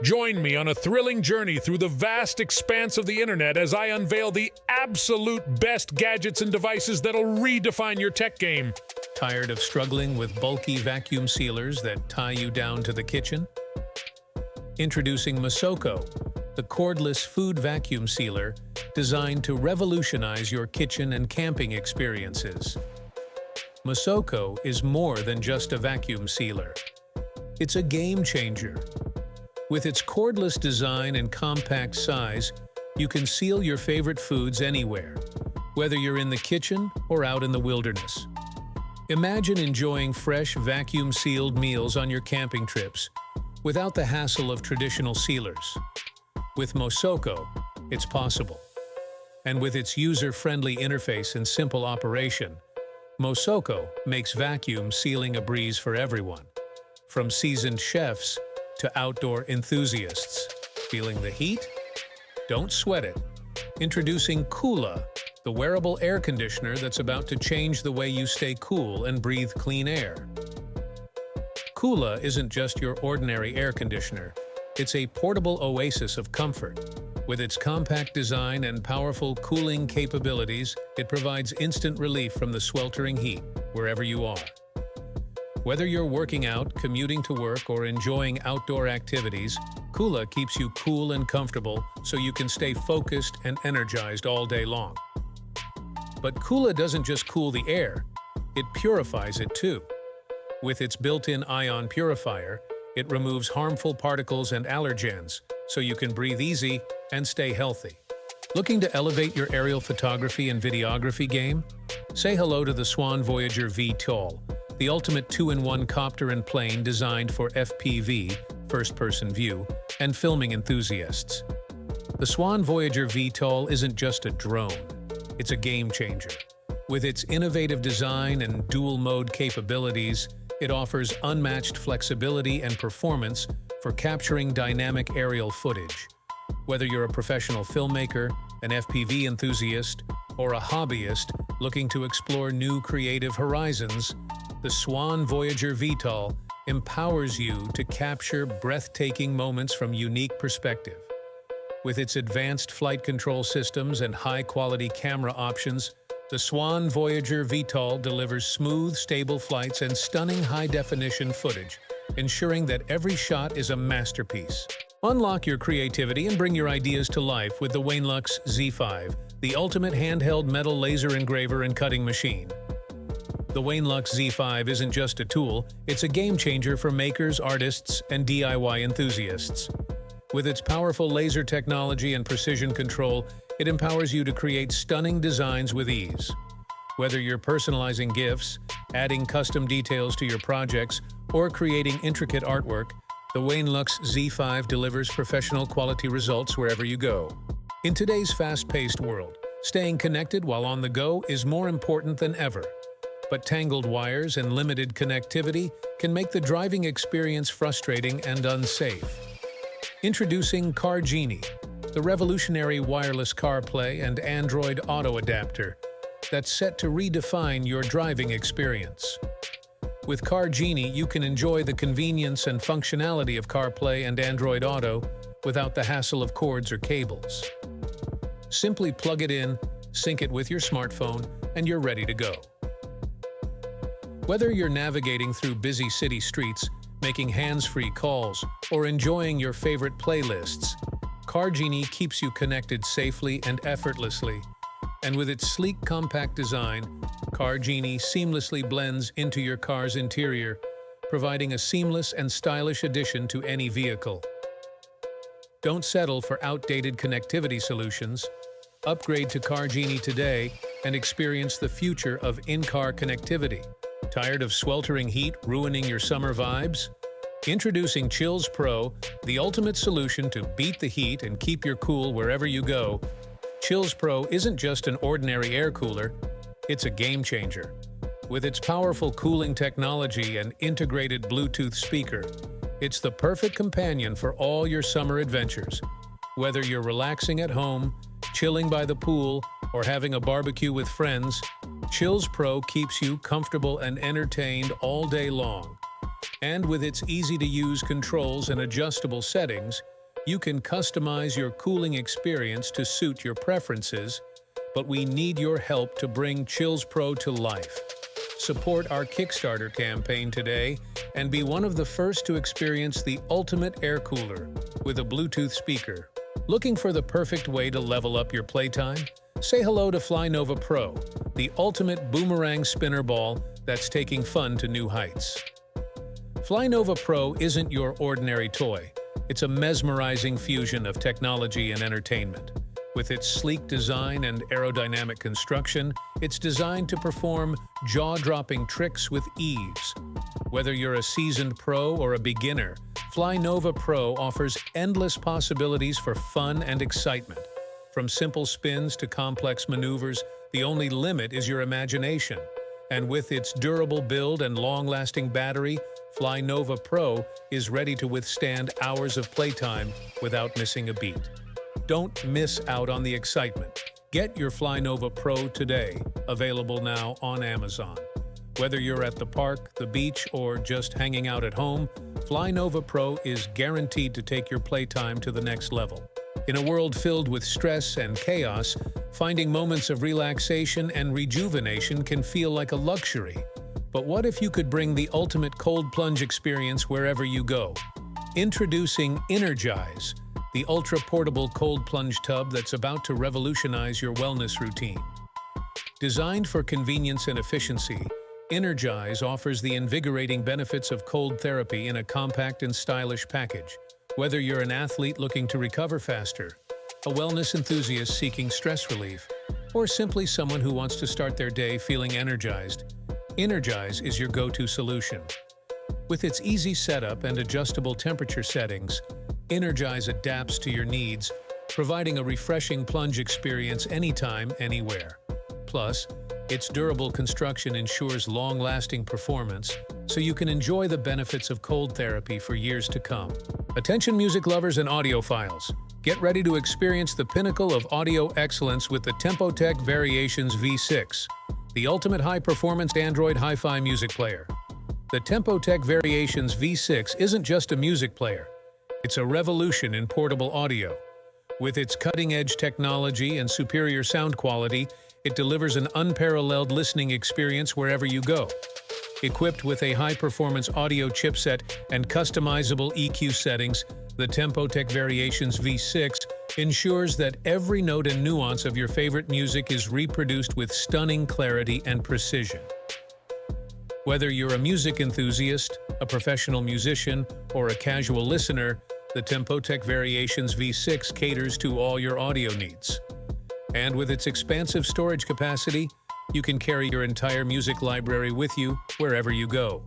Join me on a thrilling journey through the vast expanse of the internet as I unveil the absolute best gadgets and devices that'll redefine your tech game. Tired of struggling with bulky vacuum sealers that tie you down to the kitchen? Introducing Masoko, the cordless food vacuum sealer designed to revolutionize your kitchen and camping experiences. Masoko is more than just a vacuum sealer. It's a game changer. With its cordless design and compact size, you can seal your favorite foods anywhere, whether you're in the kitchen or out in the wilderness. Imagine enjoying fresh, vacuum-sealed meals on your camping trips without the hassle of traditional sealers. With Masoko, it's possible. And with its user-friendly interface and simple operation, Masoko makes vacuum sealing a breeze for everyone, from seasoned chefs to outdoor enthusiasts. Feeling the heat? Don't sweat it. Introducing Kula, the wearable air conditioner that's about to change the way you stay cool and breathe clean air. Kula isn't just your ordinary air conditioner. It's a portable oasis of comfort. With its compact design and powerful cooling capabilities, it provides instant relief from the sweltering heat wherever you are. Whether you're working out, commuting to work, or enjoying outdoor activities, Kula keeps you cool and comfortable so you can stay focused and energized all day long. But Kula doesn't just cool the air, it purifies it too. With its built-in ion purifier, it removes harmful particles and allergens so you can breathe easy and stay healthy. Looking to elevate your aerial photography and videography game? Say hello to the Swan Voyager VTOL, the ultimate 2-in-1 copter and plane designed for FPV, first-person view, and filming enthusiasts. The Swan Voyager VTOL isn't just a drone, it's a game changer. With its innovative design and dual-mode capabilities, it offers unmatched flexibility and performance for capturing dynamic aerial footage. Whether you're a professional filmmaker, an FPV enthusiast, or a hobbyist looking to explore new creative horizons, the Swan Voyager VTOL empowers you to capture breathtaking moments from unique perspective. With its advanced flight control systems and high-quality camera options, the Swan Voyager VTOL delivers smooth, stable flights and stunning high-definition footage, ensuring that every shot is a masterpiece. Unlock your creativity and bring your ideas to life with the Wainlux Z5, the ultimate handheld metal laser engraver and cutting machine. The Wainlux Z5 isn't just a tool, it's a game changer for makers, artists, and DIY enthusiasts. With its powerful laser technology and precision control, it empowers you to create stunning designs with ease. Whether you're personalizing gifts, adding custom details to your projects, or creating intricate artwork, the Wainlux Z5 delivers professional quality results wherever you go. In today's fast-paced world, staying connected while on the go is more important than ever. But tangled wires and limited connectivity can make the driving experience frustrating and unsafe. Introducing Car Genie, the revolutionary wireless CarPlay and Android Auto adapter that's set to redefine your driving experience. With Car Genie, you can enjoy the convenience and functionality of CarPlay and Android Auto without the hassle of cords or cables. Simply plug it in, sync it with your smartphone, and you're ready to go. Whether you're navigating through busy city streets, making hands-free calls, or enjoying your favorite playlists, Car Genie keeps you connected safely and effortlessly. And with its sleek, compact design, Car Genie seamlessly blends into your car's interior, providing a seamless and stylish addition to any vehicle. Don't settle for outdated connectivity solutions. Upgrade to Car Genie today and experience the future of in-car connectivity. Tired of sweltering heat ruining your summer vibes? Introducing Chills Pro, the ultimate solution to beat the heat and keep your cool wherever you go. Chills Pro isn't just an ordinary air cooler, it's a game changer. With its powerful cooling technology and integrated Bluetooth speaker, it's the perfect companion for all your summer adventures. Whether you're relaxing at home, chilling by the pool, or having a barbecue with friends, Chills Pro keeps you comfortable and entertained all day long. And with its easy-to-use controls and adjustable settings, you can customize your cooling experience to suit your preferences, but we need your help to bring Chills Pro to life. Support our Kickstarter campaign today and be one of the first to experience the ultimate air cooler with a Bluetooth speaker. Looking for the perfect way to level up your playtime? Say hello to FlyNova Pro, the ultimate boomerang spinner ball that's taking fun to new heights. FlyNova Pro isn't your ordinary toy. It's a mesmerizing fusion of technology and entertainment. With its sleek design and aerodynamic construction, it's designed to perform jaw-dropping tricks with ease. Whether you're a seasoned pro or a beginner, FlyNova Pro offers endless possibilities for fun and excitement. From simple spins to complex maneuvers, the only limit is your imagination. And with its durable build and long-lasting battery, FlyNova Pro is ready to withstand hours of playtime without missing a beat. Don't miss out on the excitement. Get your FlyNova Pro today, available now on Amazon. Whether you're at the park, the beach, or just hanging out at home, FlyNova Pro is guaranteed to take your playtime to the next level. In a world filled with stress and chaos, finding moments of relaxation and rejuvenation can feel like a luxury. But what if you could bring the ultimate cold plunge experience wherever you go? Introducing Energize, the ultra-portable cold plunge tub that's about to revolutionize your wellness routine. Designed for convenience and efficiency, Energize offers the invigorating benefits of cold therapy in a compact and stylish package. Whether you're an athlete looking to recover faster, a wellness enthusiast seeking stress relief, or simply someone who wants to start their day feeling energized, Energize is your go-to solution. With its easy setup and adjustable temperature settings, Energize adapts to your needs, providing a refreshing plunge experience anytime, anywhere. Plus, its durable construction ensures long-lasting performance, so you can enjoy the benefits of cold therapy for years to come. Attention music lovers and audiophiles, get ready to experience the pinnacle of audio excellence with the TempoTech Variations V6, the ultimate high-performance Android hi-fi music player. The TempoTech Variations V6 isn't just a music player. It's a revolution in portable audio. With its cutting-edge technology and superior sound quality, it delivers an unparalleled listening experience wherever you go. Equipped with a high-performance audio chipset and customizable EQ settings, the TempoTech Variations V6 ensures that every note and nuance of your favorite music is reproduced with stunning clarity and precision. Whether you're a music enthusiast, a professional musician, or a casual listener, the TempoTech Variations V6 caters to all your audio needs. And with its expansive storage capacity, you can carry your entire music library with you wherever you go.